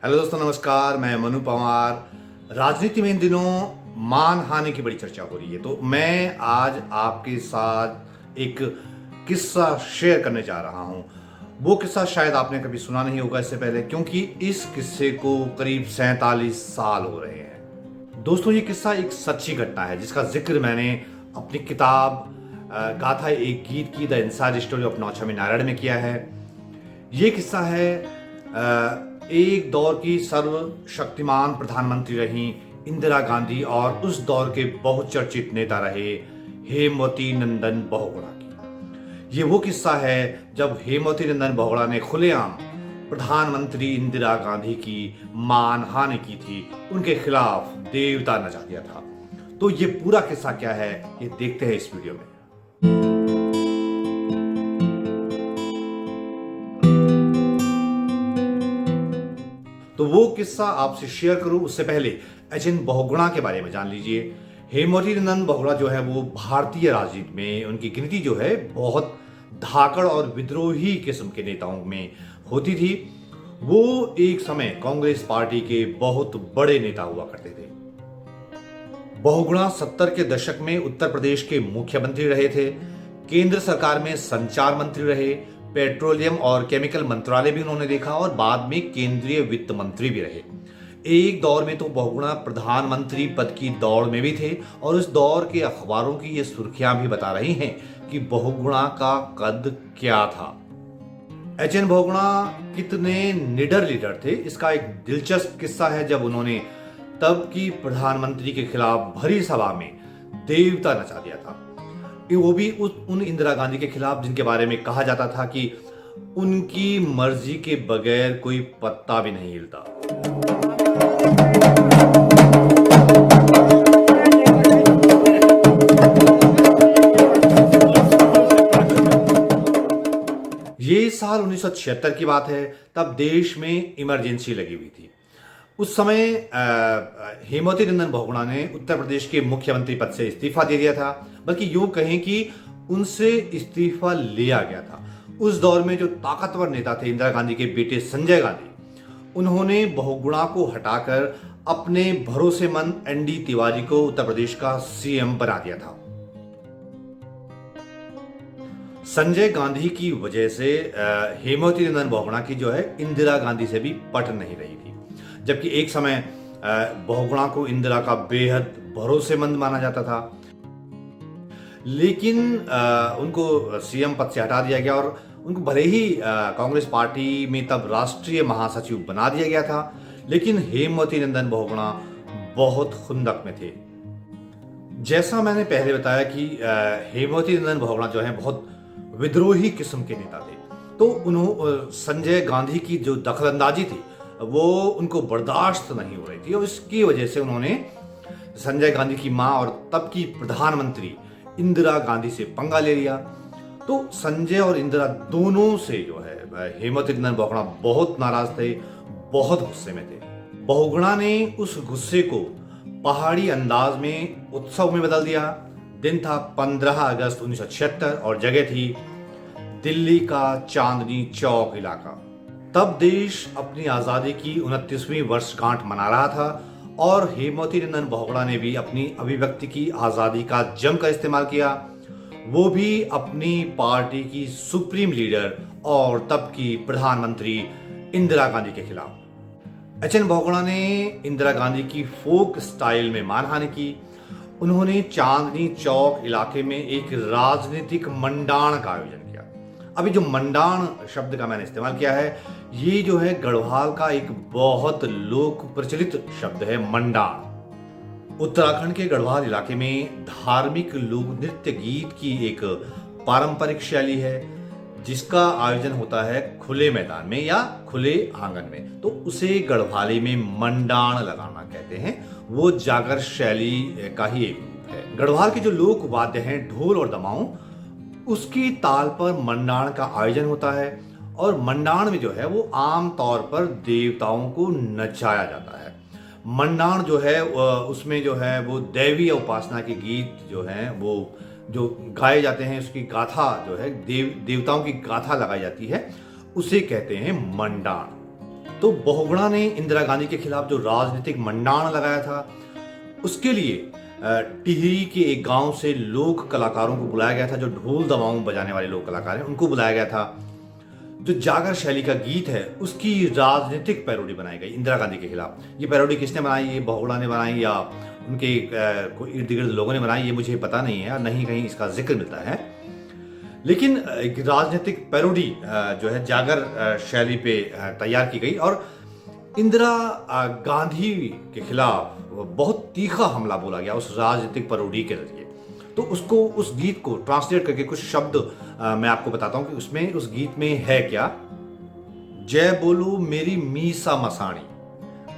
Hello दोस्तों, नमस्कार। मैं मनु पवार। राजनीति में इन दिनों मानहानि की बड़ी चर्चा हो रही है, तो मैं आज आपके साथ एक किस्सा शेयर करने जा रहा हूं। वो किस्सा शायद आपने कभी सुना नहीं होगा इससे पहले, क्योंकि इस किस्से को करीब 47 साल हो रहे हैं। दोस्तों, ये किस्सा एक सच्ची घटना है जिसका जिक्र मैंने अपनी किताब गाथा एक गीत की the inside story of Nauchami Narayan में किया है। ये किस्सा है एक दौर की सर्वशक्तिमान प्रधानमंत्री रही इंदिरा गांधी और उस दौर के बहुचर्चित नेता रहे हेमवती नंदन बहुगुणा की। ये वो किस्सा है जब हेमवती नंदन बहुगुणा ने खुलेआम प्रधानमंत्री इंदिरा गांधी की मानहानि की थी, उनके खिलाफ देवता नचा दिया था। तो ये पूरा किस्सा क्या है, ये देखते हैं इस वीडियो में। तो वो किस्सा आपसे शेयर करूं उससे पहले एच.एन. बहुगुणा के बारे में जान लीजिए। हेमवती नंदन बहुगुणा जो है वो भारतीय राजनीति में उनकी गिनती जो है बहुत धाकड़ और विद्रोही किस्म के नेताओं में होती थी। वो एक समय कांग्रेस पार्टी के बहुत बड़े नेता हुआ करते थे। बहुगुणा 70 के दशक में उत्तर प्रदेश के मुख्यमंत्री रहे थे। केंद्र सरकार में संचार मंत्री रहे, पेट्रोलियम और केमिकल मंत्रालय भी उन्होंने देखा और बाद में केंद्रीय वित्त मंत्री भी रहे। एक दौर में तो बहुगुणा प्रधानमंत्री पद की दौड़ में भी थे और उस दौर के अखबारों की ये सुर्खियां भी बता रही हैं कि बहुगुणा का कद क्या था। एच.एन. बहुगुणा कितने निडर लीडर थे, इसका एक दिलचस्प किस्सा है जब उन्होंने तब की प्रधानमंत्री के खिलाफ भरी सभा में देवता नचा दिया था। वो भी उन इंदिरा गांधी के खिलाफ जिनके बारे में कहा जाता था कि उनकी मर्जी के बगैर कोई पत्ता भी नहीं हिलता। ये साल 1976 की बात है, तब देश में इमरजेंसी लगी हुई थी। उस समय हेमवती नंदन बहुगुणा ने उत्तर प्रदेश के मुख्यमंत्री पद से इस्तीफा दे दिया था, बल्कि यूं कहें कि उनसे इस्तीफा लिया गया था। उस दौर में जो ताकतवर नेता थे इंदिरा गांधी के बेटे संजय गांधी, उन्होंने बहुगुणा को हटाकर अपने भरोसेमंद एन.डी. तिवारी को उत्तर प्रदेश का सीएम बना दिया था। संजय गांधी की वजह से हेमवती नंदन बहुगुणा की जो है इंदिरा गांधी से भी पट नहीं रही थी। जबकि एक समय बहुगुणा को इंदिरा का बेहद भरोसेमंद माना जाता था, लेकिन उनको सीएम पद से हटा दिया गया और उनको भले ही कांग्रेस पार्टी में तब राष्ट्रीय महासचिव बना दिया गया था, लेकिन हेमवती नंदन बहुगुणा बहुत खुंदक में थे। जैसा मैंने पहले बताया कि हेमवती नंदन बहुगुणा जो है बहुत विद्रोही किस्म के नेता थे, तो संजय गांधी की जो दखलंदाजी थी वो उनको बर्दाश्त नहीं हो रही थी और इसकी वजह से उन्होंने संजय गांधी की मां और तब की प्रधानमंत्री इंदिरा गांधी से पंगा ले लिया। तो संजय और इंदिरा दोनों से जो है हेमवती नंदन बहुगुणा बहुत नाराज थे, बहुत गुस्से में थे। बहुगुणा ने उस गुस्से को पहाड़ी अंदाज में उत्सव में बदल दिया। दिन था 15 अगस्त 1976 और जगह थी दिल्ली का चांदनी चौक इलाका। तब देश अपनी आजादी की 29वीं वर्षगांठ मना रहा था और हेमवती नंदन बहुगुणा ने भी अपनी अभिव्यक्ति की आजादी का जमकर इस्तेमाल किया, वो भी अपनी पार्टी की सुप्रीम लीडर और तब की प्रधानमंत्री इंदिरा गांधी के खिलाफ। एच.एन. बहुगुणा ने इंदिरा गांधी की फोक स्टाइल में मानहानि की। उन्होंने चांदनी चौक इलाके में एक राजनीतिक मंडाण का आयोजन किया। अभी जो मंडाण शब्द का मैंने इस्तेमाल किया है, ये जो है गढ़वाल का एक बहुत लोक प्रचलित शब्द है, मंडाण। उत्तराखंड के गढ़वाल इलाके में धार्मिक लोक नृत्य गीत की एक पारंपरिक शैली है जिसका आयोजन होता है खुले मैदान में या खुले आंगन में, तो उसे गढ़वाली में मंडाण लगाना कहते हैं। वो जागर शैली का ही एक रूप है। गढ़वाल के जो लोक वाद्य हैं ढोल और दमाऊं, उसकी ताल पर मंडाण का आयोजन होता है और मंडाण में जो है वो आम तौर पर देवताओं को नचाया जाता है। मंडाण जो है उसमें जो है वो दैवीय उपासना के गीत जो हैं वो जो गाए जाते हैं, उसकी गाथा जो है देवताओं की गाथा लगाई जाती है, उसे कहते हैं मंडाण। तो बहुगुणा ने इंदिरा गांधी के खिलाफ जो राजनीतिक मंडाण लगाया था, उसके लिए टिहरी के एक गांव से लोक कलाकारों को बुलाया गया था, जो ढोल दमाऊं बजाने वाले लोक कलाकार हैं, उनको बुलाया गया था। जो जागर शैली का गीत है, उसकी राजनीतिक पैरोडी बनाई गई इंदिरा गांधी के खिलाफ। ये पैरोडी किसने बनाई, ये बहुगुणा ने बनाई या उनके इर्द गिर्द लोगों ने बनाई, ये मुझे पता नहीं है, नहीं कहीं इसका जिक्र मिलता है। लेकिन एक राजनीतिक पैरोडी जो है जागर शैली पे तैयार की गई और इंदिरा गांधी के खिलाफ बहुत तीखा हमला बोला गया उस राजनीतिक पैरोडी के जरिए। तो उसको, उस गीत को ट्रांसलेट करके कुछ शब्द मैं आपको बताता हूं कि उसमें, उस गीत में है क्या। जय बोलो मेरी मीसा मसाणी,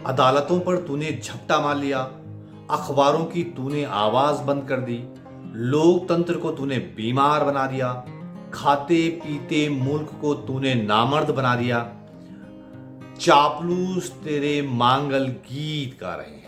अदालतों पर तूने झपटा मार लिया, अखबारों की तूने आवाज बंद कर दी, लोकतंत्र को तूने बीमार बना दिया, खाते पीते मुल्क को तूने नामर्द बना दिया, चापलूस तेरे मांगल गीत गा रहे हैं।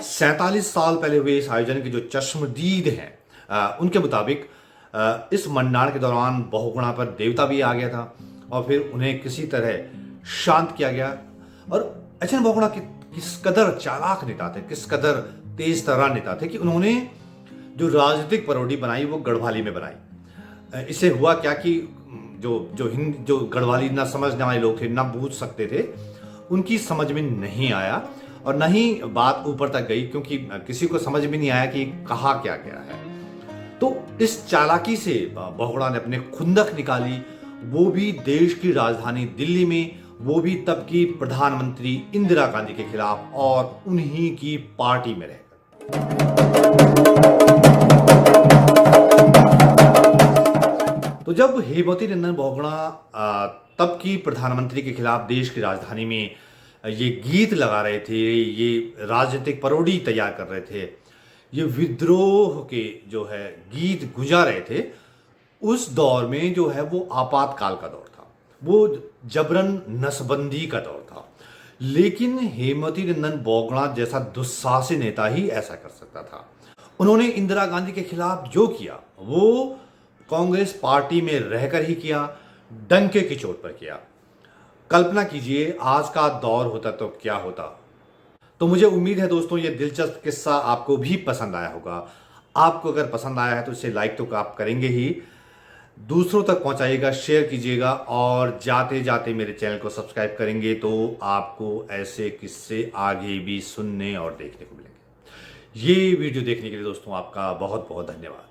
47 साल पहले हुए इस आयोजन के जो चश्मदीद हैं, उनके मुताबिक इस मंडाण के दौरान बहुगुणा पर देवता भी आ गया था और फिर उन्हें किसी तरह शांत किया गया। और एच.एन. बहुगुणा किस कदर चालाक नेता थे, किस कदर तेज तर्रार नेता थे कि उन्होंने जो राजनीतिक पैरोडी बनाई वो गढ़वाली में बनाई। इससे हुआ क्या कि जो गढ़वाली ना समझने वाले लोग थे, ना बूझ सकते थे, उनकी समझ में नहीं आया और न ही बात ऊपर तक गई, क्योंकि किसी को समझ में नहीं आया कि कहा क्या गया है। तो इस चालाकी से बहुगुणा ने अपने खुंदक निकाली, वो भी देश की राजधानी दिल्ली में, वो भी तब की प्रधानमंत्री इंदिरा गांधी के खिलाफ और उन्हीं की पार्टी में रहकर। तो जब हेमवती नंदन बहुगुणा तब की प्रधानमंत्री के खिलाफ देश की राजधानी में ये गीत लगा रहे थे, ये राजनीतिक पैरोडी तैयार कर रहे थे, ये विद्रोह के जो है गीत गुंजा रहे थे, उस दौर में जो है वो आपातकाल का दौर था, वो जबरन नसबंदी का दौर था। लेकिन हेमवती नंदन बहुगुणा जैसा दुस्साहसी नेता ही ऐसा कर सकता था। उन्होंने इंदिरा गांधी के खिलाफ जो किया वो कांग्रेस पार्टी में रहकर ही किया, डंके की चोट पर किया। कल्पना कीजिए आज का दौर होता तो क्या होता। तो मुझे उम्मीद है दोस्तों ये दिलचस्प किस्सा आपको भी पसंद आया होगा। आपको अगर पसंद आया है तो इसे लाइक तो आप करेंगे ही, दूसरों तक पहुंचाइएगा, शेयर कीजिएगा और जाते जाते मेरे चैनल को सब्सक्राइब करेंगे तो आपको ऐसे किस्से आगे भी सुनने और देखने को मिलेंगे। ये वीडियो देखने के लिए दोस्तों आपका बहुत बहुत धन्यवाद।